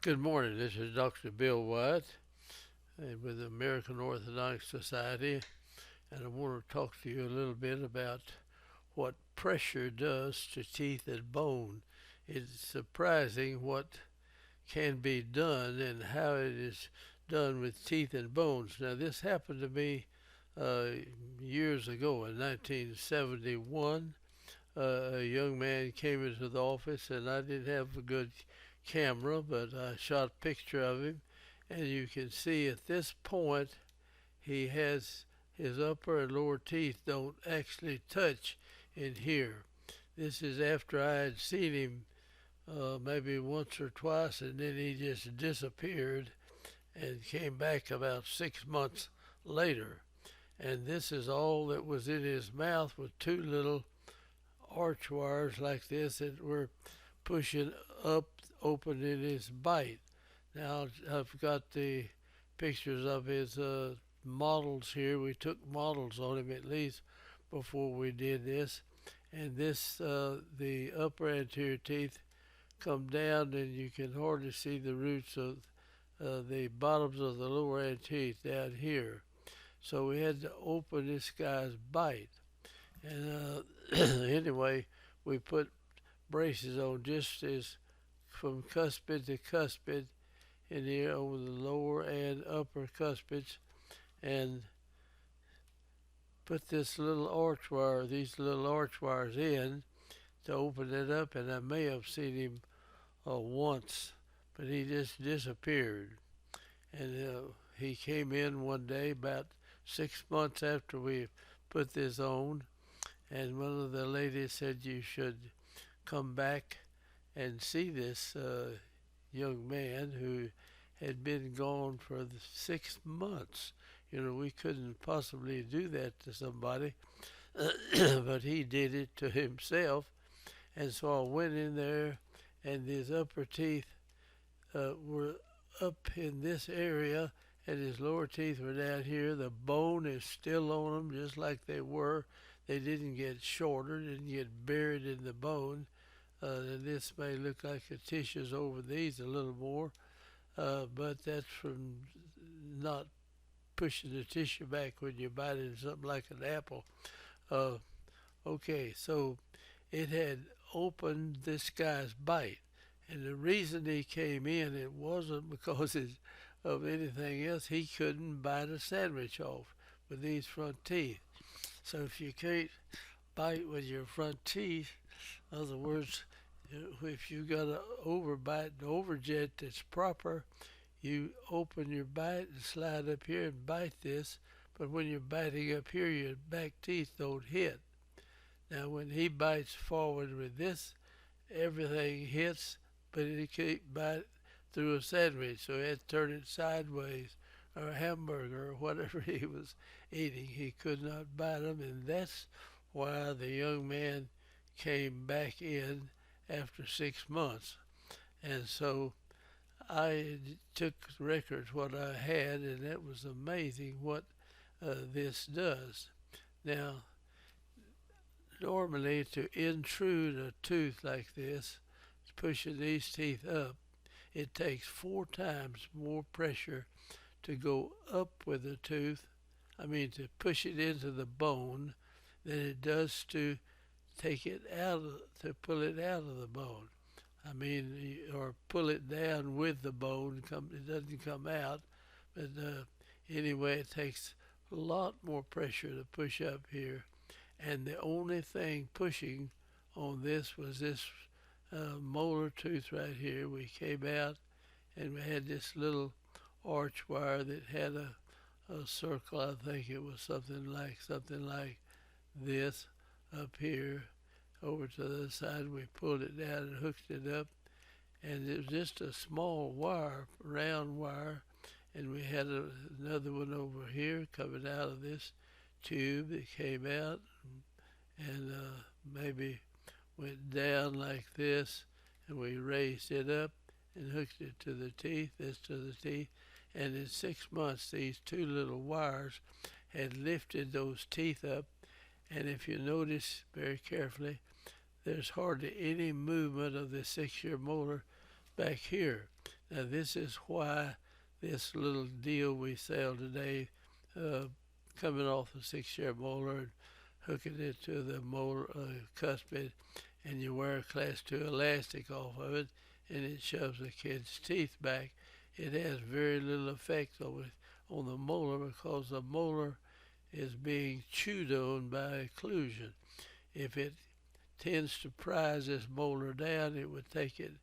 Good morning. This is Dr. Bill Wyatt with the American Orthodontic Society, and I want to talk to you a little bit about what pressure does to teeth and bone. It's surprising what can be done and how it is done with teeth and bones. Now, this happened to me uh, years ago in 1971. A young man came into the office, and I didn't have a good camera, but I shot a picture of him, and you can see at this point he has his upper and lower teeth don't actually touch in here. This is after I had seen him maybe once or twice, and then he just disappeared and came back about 6 months later. And this is all that was in his mouth with two little arch wires like this that were pushing up, open in his bite. Now I've got the pictures of his models here. We took models on him at least before we did this. And this, the upper anterior teeth come down, and you can hardly see the roots of the bottoms of the lower anterior teeth down here. So we had to open this guy's bite. And anyway, we put braces on just as from cuspid to cuspid in here over the lower and upper cuspids, and put this little arch wire, these little arch wires in to open it up. And I may have seen him once, but he just disappeared. And he came in one day about 6 months after we put this on, and one of the ladies said you should come back and see this young man who had been gone for the 6 months. You know, we couldn't possibly do that to somebody, but he did it to himself. And so I went in there, and his upper teeth were up in this area, and his lower teeth were down here. The bone is still on them, just like they were. They didn't get shorter, didn't get buried in the bone. This may look like the tissues over these a little more, but that's from not pushing the tissue back when you bite into something like an apple. Uh, okay, so it had opened this guy's bite. And the reason he came in, it wasn't because of anything else. He couldn't bite a sandwich off with these front teeth. So if you can't bite with your front teeth, in other words, if you got an overbite and overjet that's proper, you open your bite and slide up here and bite this. But when you're biting up here, your back teeth don't hit. Now, when he bites forward with this, everything hits, but he can't bite through a sandwich, so he had to turn it sideways, or a hamburger, or whatever he was eating. He could not bite them, and that's why the young man came back in after 6 months. And so I took records what I had, and it was amazing what this does. Now, normally to intrude a tooth like this, pushing these teeth up, it takes 4 times more pressure to go up with the tooth, to push it into the bone, than it does to take it out, to pull it out of the bone. Or pull it down with the bone. It doesn't come out, but anyway, it takes a lot more pressure to push up here. And the only thing pushing on this was this molar tooth right here. We came out, and we had this little arch wire that had a circle. I think it was something like this up here. Over to the other side, we pulled it down and hooked it up, and it was just a small wire, round wire, and we had another one over here coming out of this tube that came out, and maybe went down like this, and we raised it up and hooked it to the teeth, this to the teeth, and in 6 months these two little wires had lifted those teeth up. And if you notice very carefully, there's hardly any movement of the 6-year molar back here. Now this is why this little deal we sell today, uh, coming off a 6-year molar and hooking it to the molar cuspid, and you wear a class 2 elastic off of it, and it shoves the kid's teeth back. It has very little effect on the molar because the molar is being chewed on by occlusion. If it tends to prise this molar down, it would take it,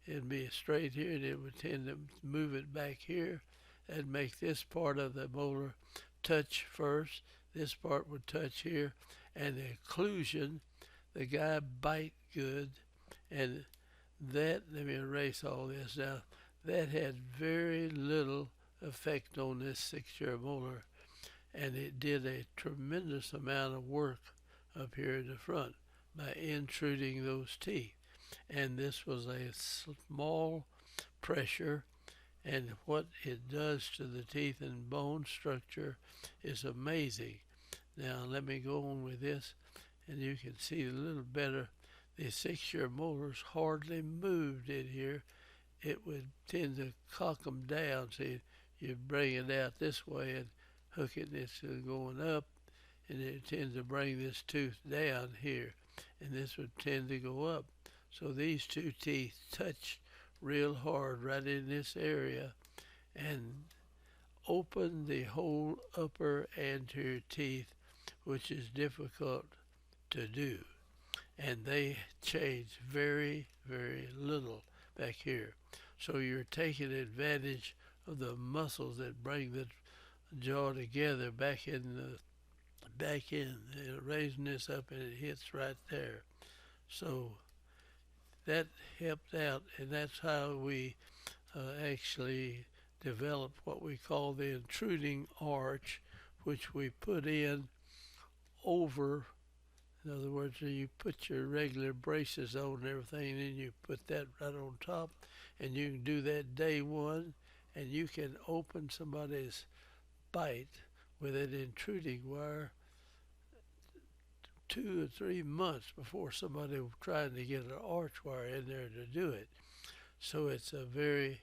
it'd be straight here, and it would tend to move it back here and make this part of the molar touch first. This part would touch here, and the occlusion, the guy bite good, and that, let me erase all this now, that had very little effect on this 6-year molar, and it did a tremendous amount of work up here in the front by intruding those teeth. And this was a small pressure, and what it does to the teeth and bone structure is amazing. Now let me go on with this, and you can see a little better. The 6-year molars hardly moved in here. It would tend to cock them down. See, you bring it out this way and hook it, and it's going up, and it tends to bring this tooth down here, and this would tend to go up. So these two teeth touch real hard right in this area and open the whole upper anterior teeth, which is difficult to do. And they change very, very little back here. So you're taking advantage of the muscles that bring the jaw together back in, raising this up, and it hits right there. So that helped out, and that's how we actually developed what we call the intruding arch, which we put in over. In other words, you put your regular braces on and everything, and then you put that right on top, and you can do that day one, and you can open somebody's bite with an intruding wire 2 or 3 months before somebody was trying to get an arch wire in there to do it. So it's a very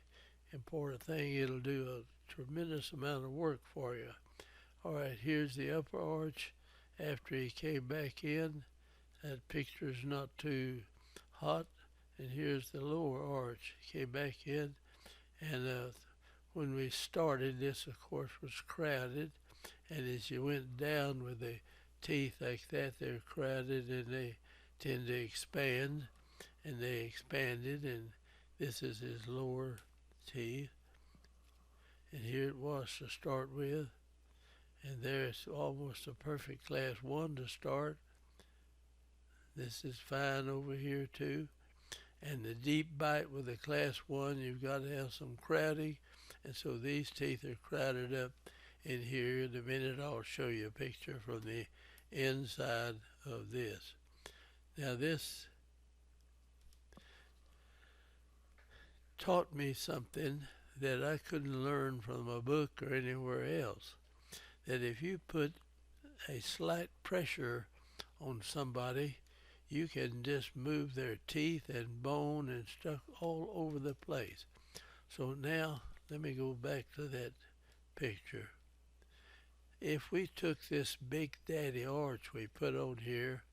important thing. It'll do a tremendous amount of work for you. All right, here's the upper arch after he came back in. That picture's not too hot. And here's the lower arch. He came back in, and when we started, this of course was crowded, and as you went down with the teeth like that, they're crowded and they tend to expand, and they expanded, and this is his lower teeth, and here it was to start with, and there's almost a perfect class 1 to start. This is fine over here too, and the deep bite with a class 1, you've got to have some crowding, and so these teeth are crowded up in here. In a minute I'll show you a picture from the inside of this. Now this taught me something that I couldn't learn from a book or anywhere else, that if you put a slight pressure on somebody, you can just move their teeth and bone and stuff all over the place. So now let me go back to that picture. If we took this big daddy arch we put on here,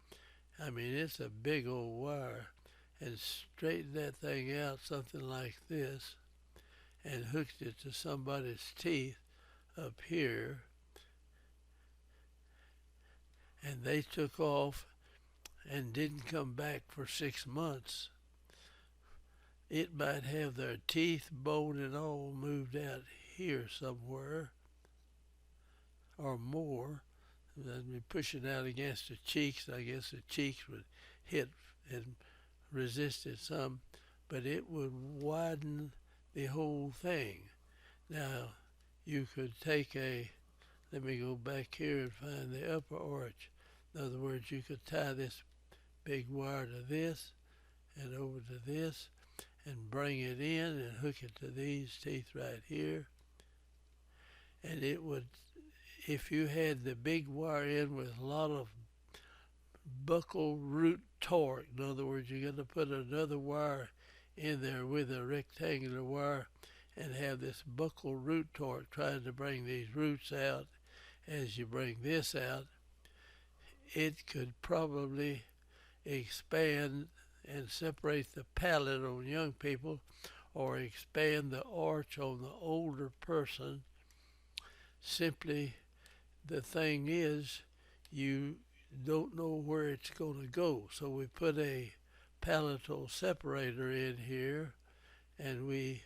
I mean it's a big old wire, and straightened that thing out something like this and hooked it to somebody's teeth up here, and they took off and didn't come back for 6 months, it might have their teeth, bone, and all moved out here somewhere or more. They'd be pushing out against the cheeks. I guess the cheeks would hit and resist it some, but it would widen the whole thing. Now, you could take let me go back here and find the upper arch. In other words, you could tie this big wire to this and over to this and bring it in and hook it to these teeth right here. And it would, if you had the big wire in with a lot of buccal root torque, in other words, you're going to put another wire in there with a rectangular wire and have this buccal root torque trying to bring these roots out. As you bring this out, it could probably expand and separate the palate on young people or expand the arch on the older person. Simply, the thing is, you don't know where it's going to go. So we put a palatal separator in here, and we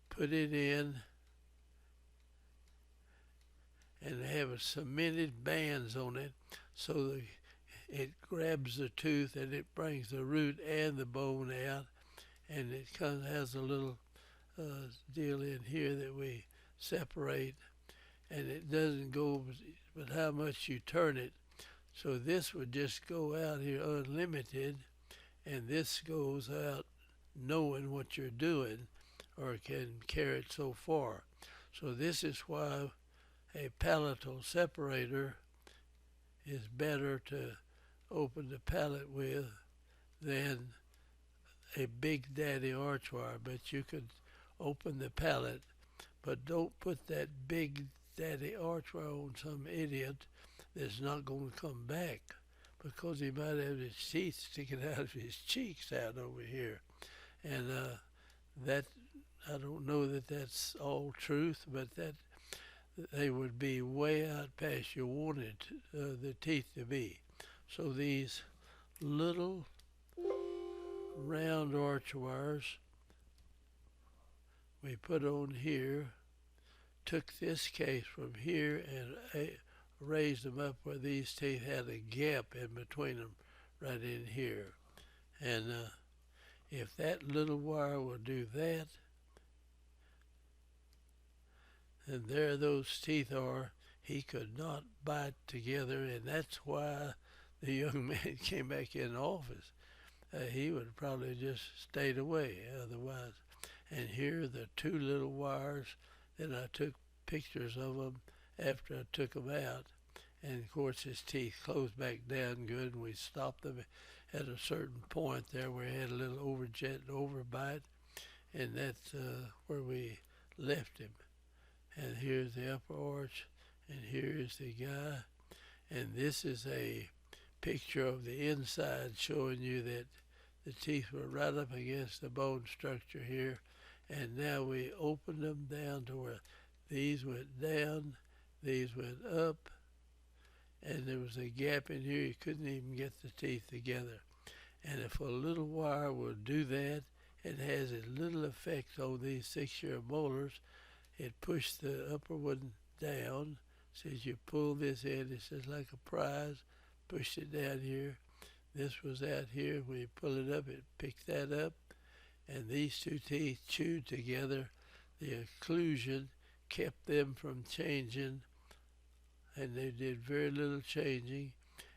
put it in and have cemented bands on it so it grabs the tooth and it brings the root and the bone out, and it kind of has a little deal in here that we separate, and it doesn't go but how much you turn it. So this would just go out here unlimited, and this goes out knowing what you're doing, or can carry it so far. So this is why a palatal separator is better to open the palate with than a big daddy arch wire. But you could open the palate, but don't put that big daddy arch wire on some idiot that's not going to come back, because he might have his teeth sticking out of his cheeks out over here. And that, I don't know that that's all truth, but that they would be way out past you wanted the teeth to be. So these little round arch wires we put on here, took this case from here and raised them up where these teeth had a gap in between them, right in here. And if that little wire will do that, and there those teeth are, he could not bite together, and that's why the young man came back in the office. He would probably just stayed away otherwise. And here are the two little wires that I took pictures of them after I took them out. And of course his teeth closed back down good, and we stopped them at a certain point there where he had a little overjet and overbite, and that's where we left him. And here's the upper arch, and here's the guy, and this is a picture of the inside showing you that the teeth were right up against the bone structure here, and now we opened them down to where these went down, these went up, and there was a gap in here. You couldn't even get the teeth together. And if a little wire will do that, it has a little effect on these 6-year molars. It pushed the upper one down. Says you pull this in, it says like a prize. Pushed it down here. This was out here. When you pull it up, it picked that up. And these two teeth chewed together. The occlusion kept them from changing, and they did very little changing,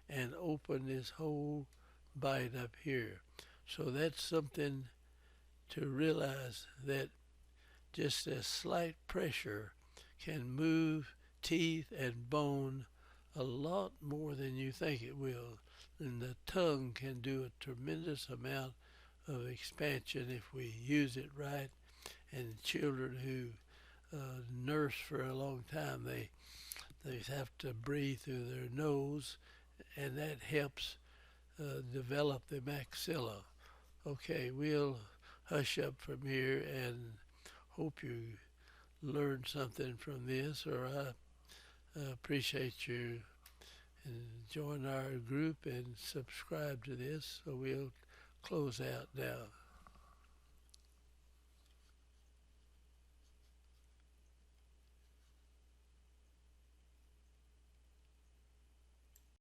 and opened this whole bite up here. So that's something to realize, that just a slight pressure can move teeth and bone a lot more than you think it will. And the tongue can do a tremendous amount of expansion if we use it right. And children who nurse for a long time, they have to breathe through their nose, and that helps develop the maxilla. Okay, we'll hush up from here and hope you learned something from this, or I appreciate you, and join our group and subscribe to this. So we'll close out now.